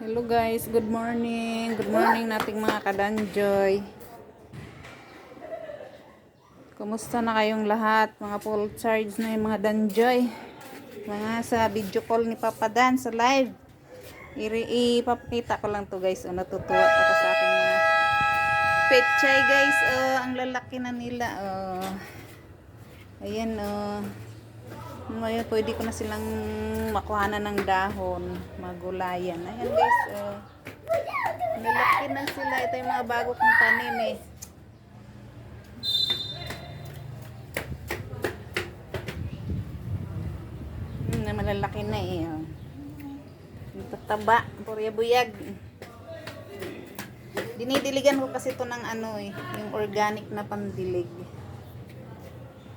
Hello guys, good morning. Good morning nating mga kadanjoy. Kumusta na kayong lahat? Mga full charge na yung mga danjoy. Mga sa video call ni Papa Dan sa live. Ipapakita ko lang to guys. Natutuwa ako sa aking mga pechay guys. Ang lalaki na nila. Ayan ngayon pwede ko na silang makuhanan ng dahon, magulayan. Ayan guys, malaki na sila. Ito yung mga bago kong tanim eh. Malalaki na eh. Yung tataba, purya buyag. Dinidiligan ko kasi ito ng yung organic na pandilig.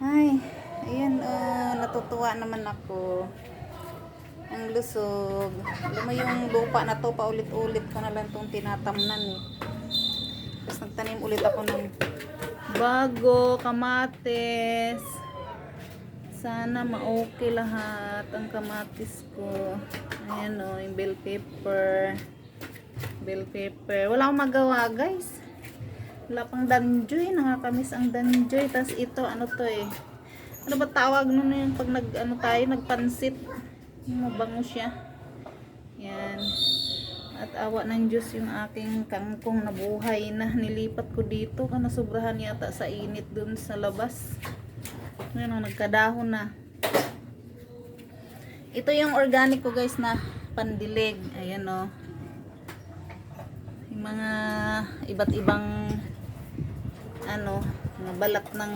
Ay, ayan, natutuwa naman ako. Ang lusog. Alam mo yung lupa na to, paulit-ulit ko na lang itong tinatamnan eh. Tapos nagtanim ulit ako ng bago, kamatis. Sana ma-okay lahat ang kamatis ko. Ayan yung bell pepper. Bell pepper. Wala akong magawa guys. Wala pang danjoy. Nakakamiss ang danjoy. Tapos ito, to eh. Ano ba tawag nun yung pag nagpansit. Mabango siya. Yan. At awa ng Diyos yung aking kangkong na buhay na nilipat ko dito. Sobrahan yata sa init dun sa labas. Ngayon, nagkadahon na. Ito yung organic ko guys na pandilig. Ayan yung mga iba't ibang mga balat ng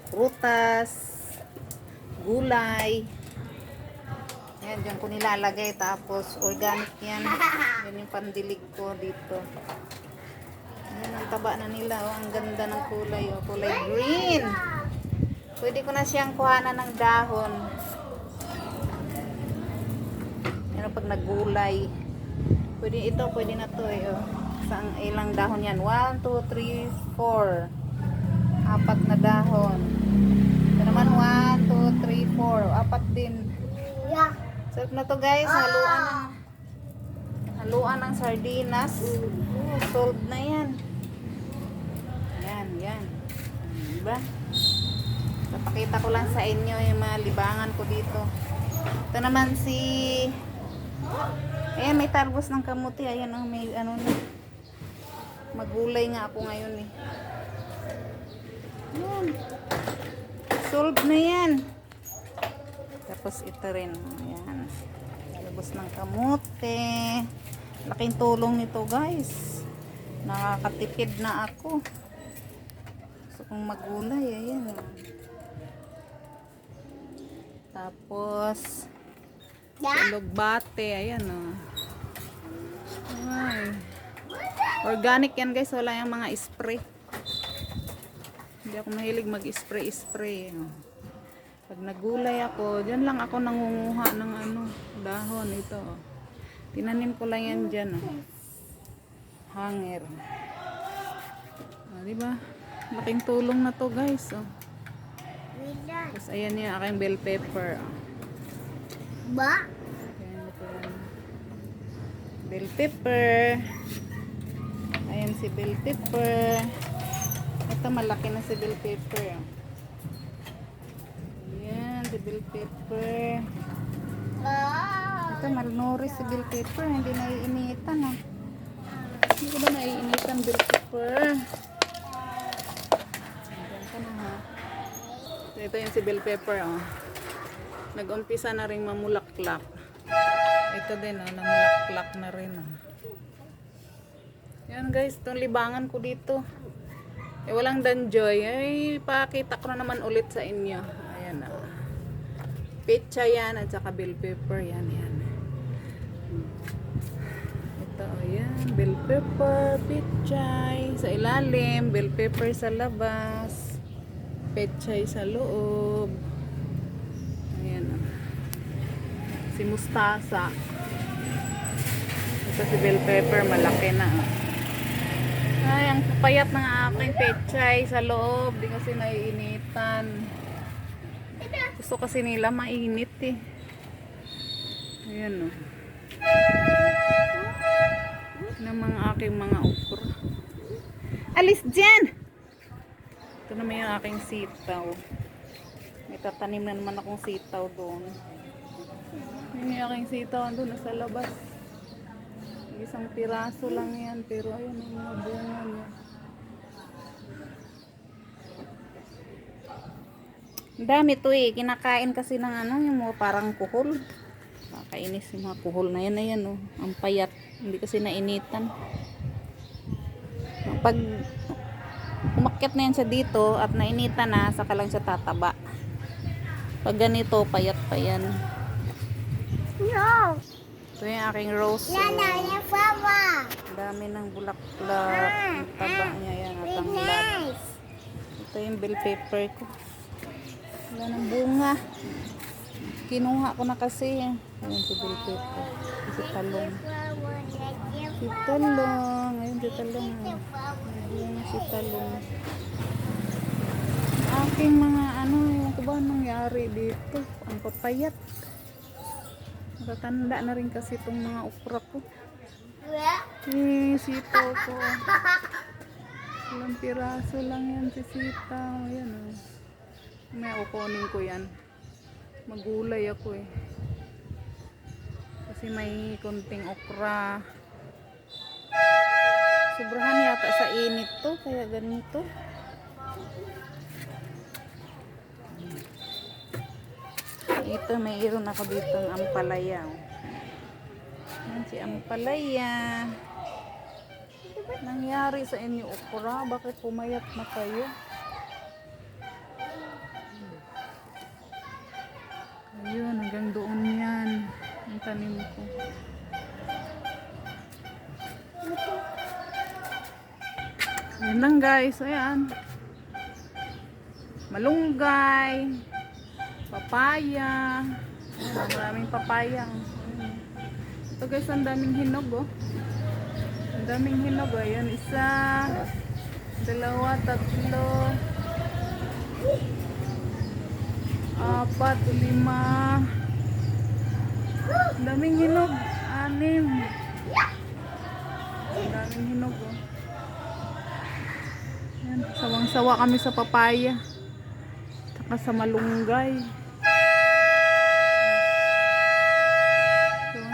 prutas, gulay. Ayan, dyan ko nilalagay. Tapos organic yan. Yan yung pandilig ko dito. Ayan, ang taba na nila. Ang ganda ng kulay. Kulay green. Pwede ko na siyang kuhanan ng dahon. Yan pag naggulay. Pwede na to eh. Saan ilang dahon yan? 1, 2, 3, 4. 4 na dahon. Ito naman 1, 2, 3, 4. 4 din. Sarap na to guys. Haluan ng sardinas. Solved na yan. Yan. Diba? Papakita ko lang sa inyo yung mga libangan ko dito. Ito naman ayan, may talbos ng kamuti. Ayan may na. Magulay nga ako ngayon eh. Yan. Solved na yan. Tapos ito rin. Ayan. Talbos ng kamuti. Laking tulong nito guys. Nakakatipid na ako. Gusto kong magulay. Ayan. Tapos lugbate. Ayan Ay. Organic yan guys. Wala yung mga spray. Hindi ako mahilig mag-spray. Pag nagulay ako, dyan lang ako nangunguha ng dahon ito. Tinanim ko lang yan dyan. Hanger. Diba? Laking tulong na to guys. Tapos ayan yung aking bell pepper. Bell pepper. Ayan si bell pepper. Ito malaki na si bell pepper. Ayan si bell pepper. Ito malnourished si bell pepper. Hindi naiinitan Hindi ko ba naiinitan bell pepper? Ayan ka na Ito yung si bell pepper Nag-umpisa na rin mamulaklak. Ito din namulaklak na rin Yan guys, itong libangan ko dito. Walang danjoy. Pakita ko na naman ulit sa inyo. Ayan pecha yan at saka bell pepper. Yan. Ito, ayan. Bell pepper, pechay sa ilalim, bell pepper sa labas, pechay sa loob. Ayan si mustasa. Ito si bell pepper, malaki na Ay, ang papayat ng aking pechay sa loob. Di kasi naiinitan. Gusto kasi nila mainit eh. Ayan ng mga aking mga okra. Alis dyan! Ito naman yung aking sitaw. May tatanim na naman akong sitaw doon. Yun yung aking sitaw doon nasa labas. Isang piraso lang yan, pero ayun yung mga bunga niya. Ang dami to eh. Kinakain kasi ng ano, yung mga parang kuhol. Nakakainis yung mga kuhol na yan. Ayan oh. Ang payat. Hindi kasi nainitan. Pag umakyat na yan siya dito at nainitan na, saka lang siya tataba. Pag ganito, payat pa yan. No. Ito yung aking rose. Nana, yung papa. Ang dami ng bulaklak. Ang taba niya yan at ang lag. Ito yung bell pepper ko. Wala ng bunga. Kinuha ko na kasi. Ayan si bell pepper. Si talong. Si talong. Ayun si talong. May bunga si talong. Aking mga ano, yung ba nangyari dito? Ang papayat. Natatanda na rin kasi itong mga okra ko. Sitaw ko. Ilang piraso lang yan si sitaw. Ayan o. May kukunin ko yan. Magulay ako eh. Kasi may konting okra. Sobrahan yata sa init to. Kaya ganito. Ito, mayroon ako dito ng ampalaya. Yan si ampalaya. Nangyari sa inyo okra? Bakit pumayat na kayo? Ayun, hanggang doon yan. Ang tanim ko. Yan lang guys. Ayan. Malunggay. Papaya. Maraming papaya. Ito guys, ang daming hinog oh. Ang daming hinog. Ayan, isa, dalawa, tatlo, apat, lima. Ang daming hinog. Anim. Ang daming hinog oh. Ayan, sawang-sawa kami sa papaya. Tsaka sa malunggay.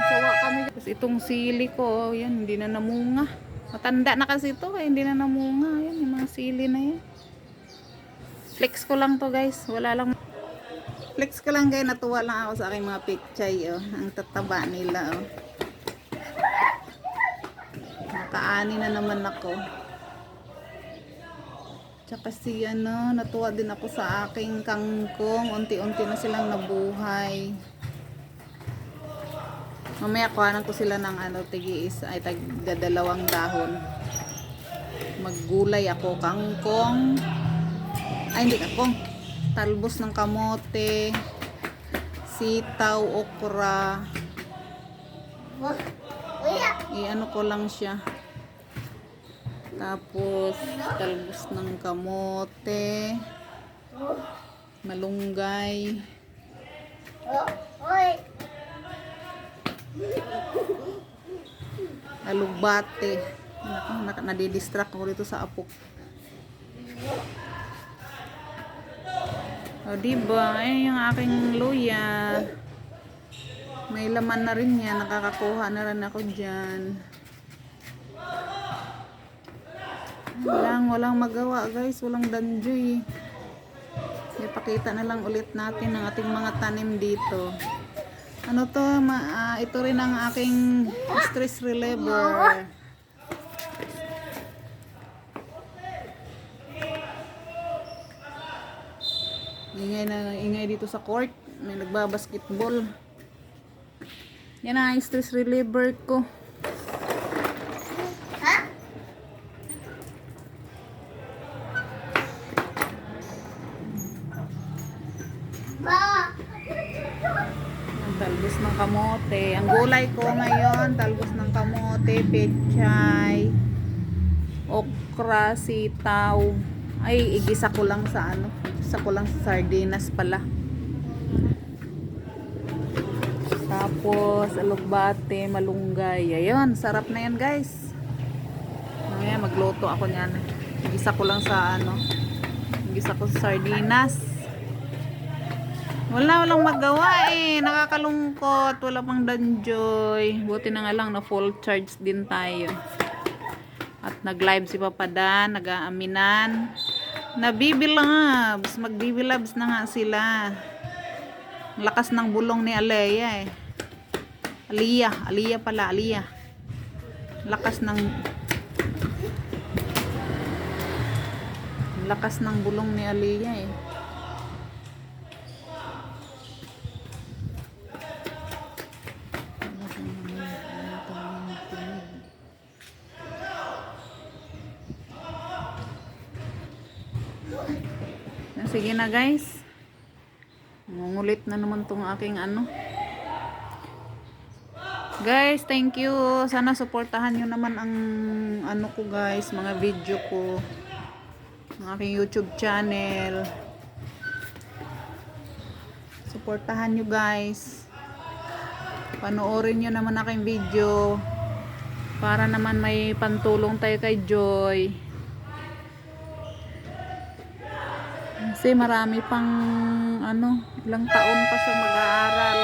Sawa kami. Tapos itong sili ko, yan, hindi na namunga. Matanda na kasi ito, hindi na namunga. Yan, yung mga sili na yan. Flex ko lang to guys. Wala lang. Flex ko lang guys. Natuwa lang ako sa aking mga pichay. Oh. Ang tataba nila. Oh. Nakaani na naman ako. Tsaka si ano, natuwa din ako sa aking kangkong. Unti-unti na silang nabuhay. Mamaya kuhanan ko sila ng ano, tigiis ay tagdadalawang dahon. Maggulay ako, kangkong. Ay hindi kangkong. Talbos ng kamote, sitaw, okra. I-ano ko lang siya. Tapos talbos ng kamote, malunggay. Alugbate. Nadidistract ako dito sa apok. O diba, ayun yung aking luya. May laman na rin yan. Nakakakuha na rin ako dyan. Walang magawa guys. Walang danjoy. Ipakita na lang ulit natin ang ating mga tanim dito. Ano to, ito rin ang aking stress reliever. Ingay dito sa court. May nagbabasketball. Yan ang stress reliever ko. Talbos ng kamote. Ang gulay ko ngayon, talbos ng kamote, pechay, okra, sitaw. Ay, igisa ko lang sa ano. Igisa ko lang sa sardinas pala. Tapos, alugbate, malunggay. Ayun, sarap na yan guys. Mamaya magluto ako niyan. Gisa ko lang sa gisa ko sa sardinas. Walang magawa eh. Nakakalungkot. Wala pang danjoy. Buti na nga lang na full charge din tayo. At nag-live si Papa Dan. Nag-aaminan. Nabibilabs. Magbibilabs na nga sila. Lakas ng bulong ni Alea eh. Aliyah pala. Lakas ng bulong ni Aliyah eh. Sige na guys. Ngungulit na naman tong aking Guys, thank you. Sana suportahan nyo naman ang ko guys, mga video ko. Ang aking YouTube channel. Suportahan nyo guys. Panoorin nyo naman aking video. Para naman may pantulong tayo kay Joy. Kasi marami pang ilang taon pa siya mag-aaral.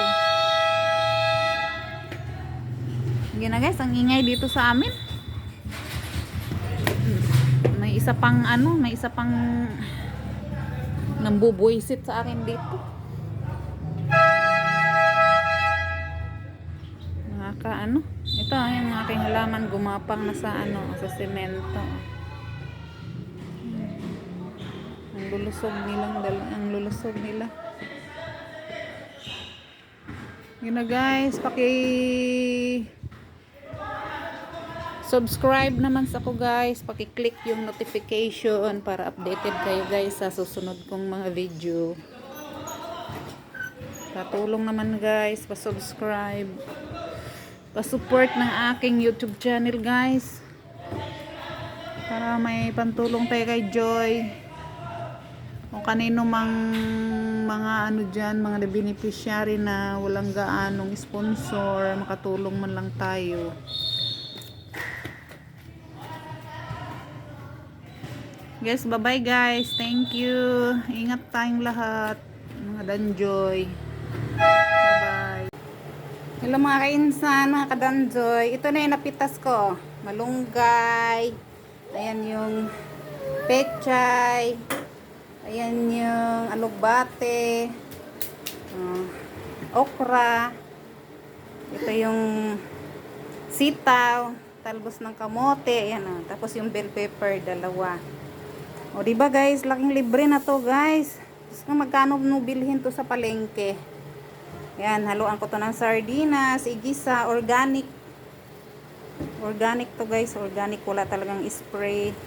Sige na guys, ang ingay dito sa amin. May isa pang nambubuisit sa akin dito. Ito yung aking halaman gumapang na sa sa semento. Ang lulusog nila. Yun na guys, subscribe naman sa ko guys, paki-click yung notification para updated kayo guys sa susunod kong mga video. Patulong naman guys, pa-subscribe, pa-support ng aking YouTube channel guys, para may pantulong tayo kay Joy. O kanino mang mga dyan, mga beneficiary na walang gaanong sponsor, makatulong man lang tayo. Guys, bye-bye guys. Thank you. Ingat tayong lahat. Mga danjoy. Bye-bye. Hello mga kainsan, mga kadanjoy. Ito na yung napitas ko. Malunggay. Ayan yung pechay. Ayan yung alugbate, okra, ito yung sitaw, talbos ng kamote, ayan tapos yung bell pepper, 2. O diba guys, laking libre na to guys. Tapos magkano bilhin to sa palengke. Ayan, haluan ko to ng sardinas, igisa, organic to guys, organic, wala talagang spray.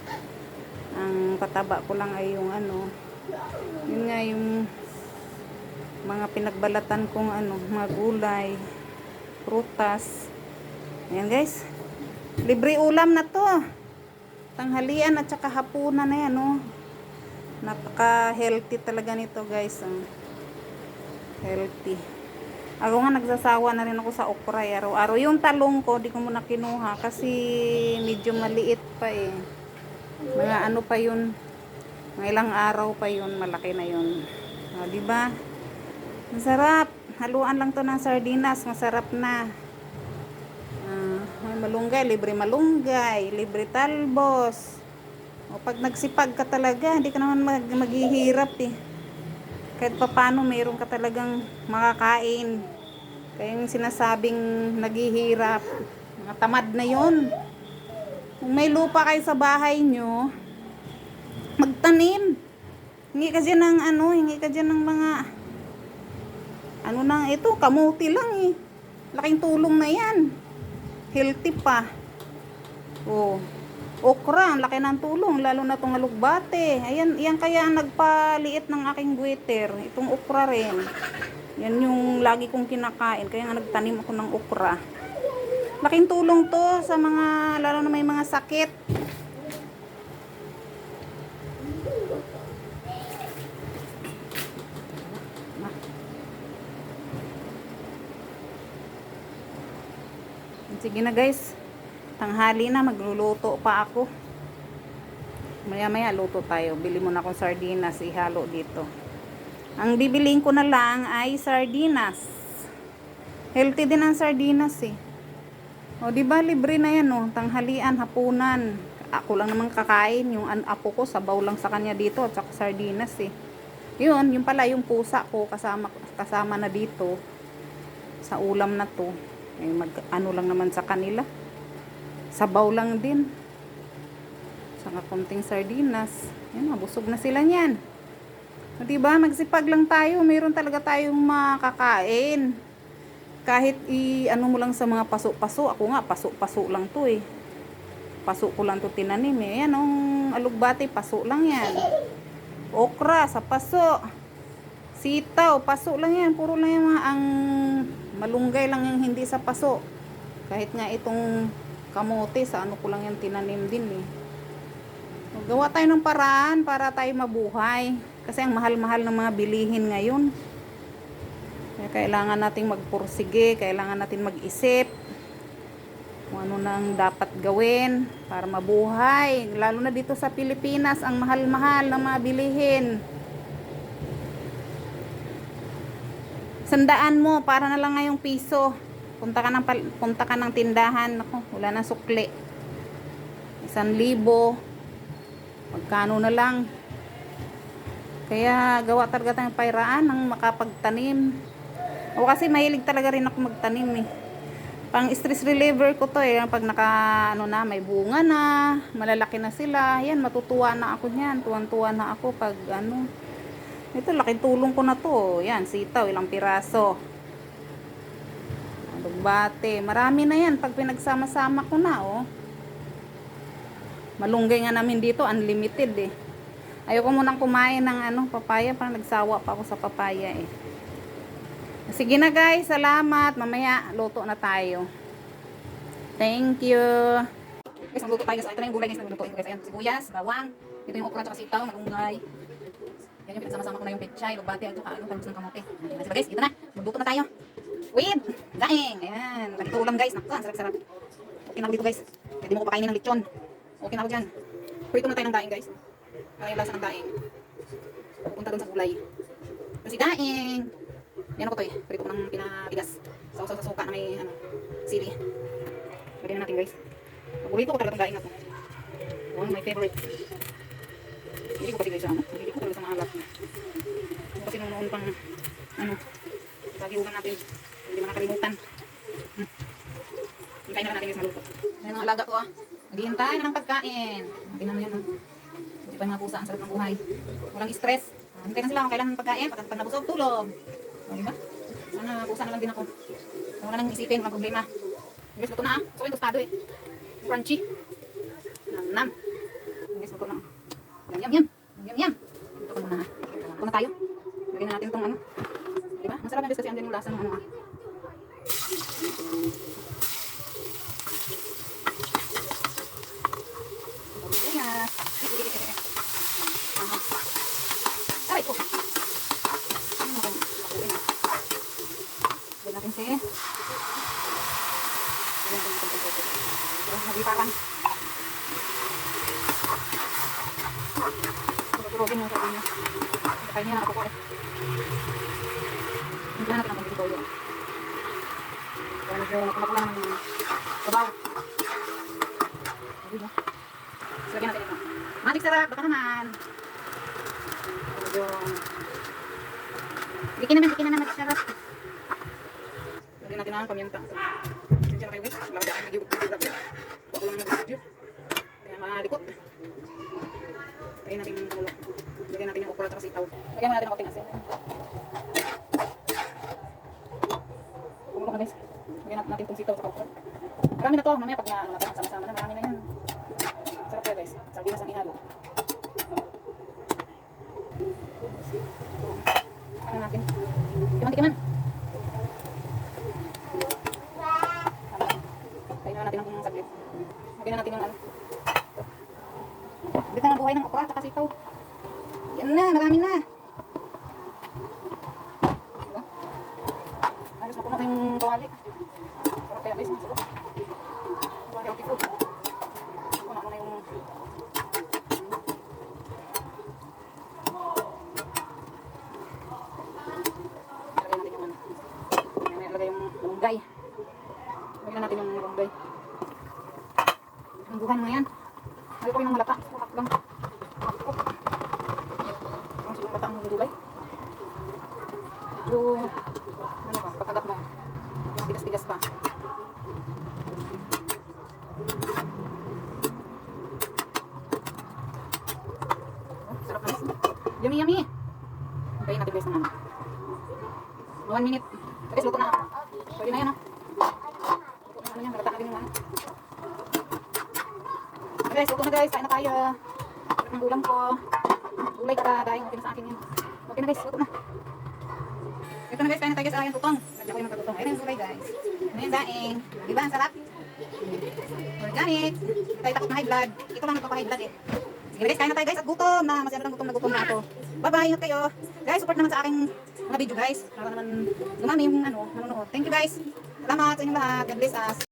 Ang pataba ko lang ay yung yun nga yung mga pinagbalatan kong mga gulay, prutas. Ayan guys, libre ulam na to, tanghalian at saka hapunan na yan napaka healthy talaga nito guys. Healthy. Ako nga nagsasawa na rin ako sa okra araw-araw. Yung talong ko di ko muna kinuha kasi medyo maliit pa eh. Mga pa yun, mga ilang araw pa yun, malaki na yun. Diba? Masarap. Haluan lang to ng sardinas, masarap na. May malunggay, libre talbos. O pag nagsipag ka talaga, hindi ka naman maghihirap eh. Kahit papano mayroon ka talagang makakain. Kaya yung sinasabing naghihirap, mga tamad na yun. Kung may lupa kayo sa bahay nyo, magtanim. Hingi ka dyan ng mga ito, kamuti lang eh. Laking tulong na yan. Healthy pa. Okra, ang laki ng tulong, lalo na tong alugbate. Ayan, yan kaya ang nagpaliit ng aking guweter. Itong okra rin. Yan yung lagi kong kinakain, kaya nga nagtanim ako ng okra. Laking tulong to sa mga, lalo na may mga sakit. Sige na guys. Tanghali na, magluluto pa ako. Maya-maya luto tayo. Bili muna akong sardinas, ihalo dito. Ang bibiliin ko na lang ay sardinas. Healthy din ang sardinas eh. O, di ba libre na yan, oh. Tanghalian, hapunan. Ako lang naman kakain. Yung apo ko, sabaw lang sa kanya dito. At saka sardinas eh. Yun, yung pala yung pusa ko kasama na dito sa ulam na to. Eh, ano lang naman sa kanila. Sabaw lang din. Saka konting sardinas. Yan, mabusog na sila niyan. O, di ba? Magsipag lang tayo. Mayroon talaga tayong makakain. Kahit ano mo lang sa mga paso-paso. Ako nga, paso-paso lang to eh. Paso ko lang to tinanim eh. Yan, ang alugbati, paso lang yan. Okra, sa paso. Sitaw, paso lang yan. Puro lang yung mga ang malunggay lang yung hindi sa paso. Kahit nga itong kamote, sa ano ko lang yan tinanim din eh. Gawa tayo ng paraan para tayo mabuhay. Kasi ang mahal-mahal ng mga bilihin ngayon. Kaya kailangan nating magpursige, kailangan natin mag-isip kung ano nang dapat gawin para mabuhay. Lalo na dito sa Pilipinas, ang mahal-mahal ng mga bilihin. 100 mo, para na lang ngayong piso. Punta ka ng tindahan, ako, wala na sukli. 1,000. Magkano na lang. Kaya gawa talaga tayong pairaan ng makapagtanim. O kasi mahilig talaga rin ako magtanim eh. Pang stress reliever ko to eh. Pag may bunga na, malalaki na sila, yan, matutuwa na ako niyan. Tuwan-tuwa na ako pag ito, laking tulong ko na to. Yan, sitaw, ilang piraso. Alugbate, marami na yan pag pinagsama-sama ko na, oh. Malunggay nga namin dito, unlimited eh. Ayoko munang kumain ng papaya, parang nagsawa pa ako sa papaya eh. Sige na guys, salamat. Mamaya luto na tayo. Thank you. Guys, magluto tayo guys. Ito na yung gulay guys, naglutuin ko guys. Ayan, sibuyas, bawang. Ito yung okra at sitaw, malunggay. Yan yung pinagsama-sama ko na yung pechay, lugbate, at saka talbos ng kamote. Ayan, diba guys, ito na. Magluto na tayo. With daing. Ayan, ganito ulam guys. Naku, ang sarap-sarap. Okay na ako dito guys. Pwede mo ko pakainin ng lechon. Okay na ako dyan. Prito na tayo ng daing guys. Para yung lasa ng daing. Pupunta dun sa gulay. Kasi daing. Yan ako to eh. Prito ko ng pinatigas. Sausaw sa suka na may sili. Lagyan na natin guys. Paborito ko talaga itong daing na to. One of my favorite. Hindi ko kasi guys hindi ko talaga sa maalat. Kasi nung noon pang pagihugan natin. Hindi mo nakalimutan. Hintayin na lang natin guys maluto. Yan ang alaga ko ah. Naghihintay na ng pagkain. Tingnan mo yan ah. Hindi pa yung mga pusa. Ang sarap ng buhay. Walang stress. Hintay na sila kung kailan ng pagkain. Pag nabusog, tulog. O, diba? Sana pusa na lang din ako. Wala nang isipin, walang problema. Guys, luto na ah. So, yung tostado eh. Crunchy. Nam-nam. Guys, luto na. Yum-yum. Yum-yum. Luto ko na. Luto na tayo. Lagyan na natin itong diba? Masarap na guys kasi andyan yung lasa ng ah. Aray po. Lagyan natin si nagipakan. Turugin yung sabi niya. Kaya niya nakapuko eh. Hindi natin ang pagkito yun. Kaya medyo nakumapula naman yung sabaw. Diba? So, lagyan natin ito. Magic sarap, baka naman. Medyo bikin naman magic sarap. Lagyan natin ang pamyenta. Sensya na kayo guys. Lagyan natin mag-video. Ako lang mag-video. Kaya malikot. Lagyan natin yung ulo. Lagyan natin yung okra at sitaw. Lagyan natin ang konting asin. Kumulo ka guys. Lagyan natin itong sitaw sa okra. Marami na to. Mamaya pag sama-sama na, marami na yan. Sarap kaya guys. Sardinas ang ihalo. Ano natin? Timan-timan. Kainin na natin ng saglit. Lagyan na natin yung Bit na ng buhay ng okra at sitaw. Yan na, marami na. Diba? Ayos na po natin yung kawali. Sarap kaya guys. Sarap. Healthy food. Tignan natin yung bombay. Ang buhan mo yan. Ayaw ko yung malata. Sukak lang. Ako. Ang silang bata ang gulay. Yung, ano ba, pagkagat mo. Tigas-tigas pa. Oh, sarap na. Yummy, yummy. Hintayin natin guys ng 1 minute. Guys, luto na. Pwede na yan, luto na yan. Nagata na din yung ano. Guys, luto na guys. Kain na tayo. Sarap ng ulam ko. Gulay ka dahil okay na sa akin yan. Okay na guys, luto na. Ito na guys, kain na tayo guys. Ayan, tutong. Nandiyan ko yung magkatutong. Ayan yung gulay guys. Ano yung daing? Diba, ang sarap? Organic. Hindi tayo takot na high blood. Ito lang nagpapa-high blood eh. Sige na guys, kain na tayo guys at gutom na. Masyado na gutom na ako. Bye-bye, ingat kayo. Guys, support naman sa aking mga video guys. Para naman dumami yung ano, nanonood. Thank you guys. Salamat sa inyong lahat. God bless us.